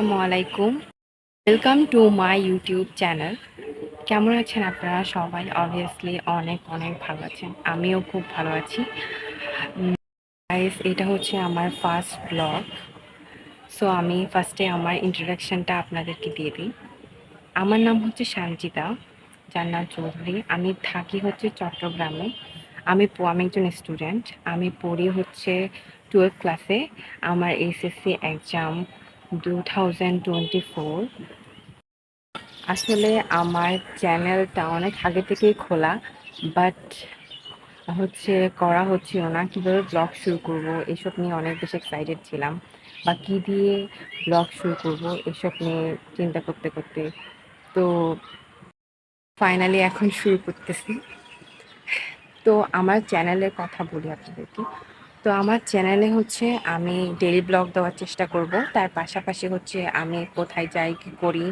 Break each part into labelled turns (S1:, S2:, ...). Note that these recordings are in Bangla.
S1: আসসালামু আলাইকুম। Welcome to my YouTube channel. কেমন আছেন আপনারা সবাই? অবভিয়াসলি অনেক অনেক ভালো আছেন, আমিও খুব ভালো আছি। গাইস, এটা হচ্ছে আমার ফার্স্ট ব্লগ। সো আমি ফার্স্টে আমার ইন্ট্রোডাকশনটা আপনাদেরকে দিয়ে দিই। আমার নাম হচ্ছে সঞ্জিতা জান্নাত চৌধুরী। আমি থাকি হচ্ছে চট্টগ্রামে। আমি একজন স্টুডেন্ট। আমি পড়ি হচ্ছে 12 ক্লাসে। আমার এসএসসি এক্সাম 2024। আসলে আমার চ্যানেলটা অনেক আগে থেকেই খোলা, বাট করা হচ্ছিল না। কীভাবে ব্লগ শুরু করব এসব নিয়ে অনেক বেশি এক্সাইটেড ছিলাম, বা কী দিয়ে ব্লগ শুরু করব এসব নিয়ে চিন্তা করতে করতে তো ফাইনালি এখন শুরু করতেছি। তো আমার চ্যানেলের কথা বলি আপনাদেরকে। তো আমার চ্যানেলে হচ্ছে আমি ডেইলি ব্লগ দেওয়ার চেষ্টা করব। তার পাশাপাশি হচ্ছে আমি কোথায় যাই, কী করি,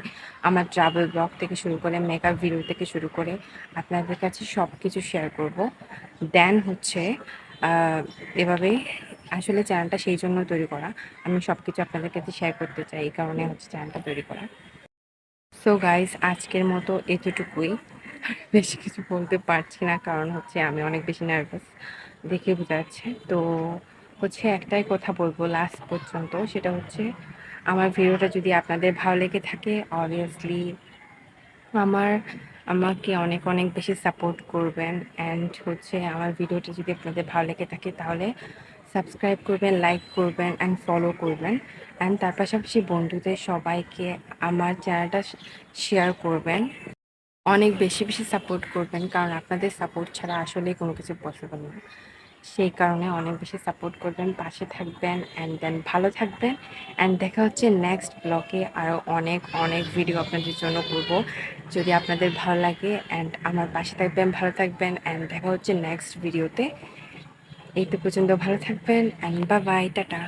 S1: আমার ট্রাভেল ব্লগ থেকে শুরু করে মেকআপ ভিডিও থেকে শুরু করে আপনাদের কাছে সব কিছু শেয়ার করব। দেন হচ্ছে এভাবেই আসলে চ্যানেলটা সেই জন্য তৈরি করা। আমি সব কিছু আপনাদের কাছে শেয়ার করতে চাই, এই কারণে হচ্ছে চ্যানেলটা তৈরি করা। সো গাইস, আজকের মতো এতটুকুই। বেশি কিছু বলতে পারছি না, কারণ হচ্ছে আমি অনেক বেশি নার্ভাস, দেখে বোঝা যাচ্ছে। তো একটাই কথা বলবো লাস্ট পর্যন্ত, সেটা হচ্ছে আমার ভিডিওটা যদি আপনাদের ভালো লেগে থাকে, অবভিয়াসলি আমার আমাকে অনেক অনেক বেশি সাপোর্ট করবেন। অ্যান্ড আমার ভিডিওটা যদি আপনাদের ভালো লেগে থাকে তাহলে সাবস্ক্রাইব করবেন, লাইক করবেন অ্যান্ড ফলো করবেন। অ্যান্ড তার পাশাপাশি বন্ধুদের সবাইকে আমার চ্যানেলটা শেয়ার করবেন। অনেক বেশি বেশি সাপোর্ট করবেন, কারণ আপনাদের সাপোর্ট ছাড়া আসলে কোনো কিছু পসিবল না। সেই কারণে অনেক বেশি সাপোর্ট করবেন, পাশে থাকবেন। অ্যান্ড দেন ভালো থাকবেন। অ্যান্ড দেখা হচ্ছে নেক্সট ব্লগে। আরও অনেক অনেক ভিডিও আপনাদের জন্য করব, যদি আপনাদের ভালো লাগে। অ্যান্ড আমার পাশে থাকবেন, ভালো থাকবেন। অ্যান্ড দেখা হচ্ছে নেক্সট ভিডিওতে। এই তো পর্যন্ত ভালো থাকবেন। And bye bye, tata.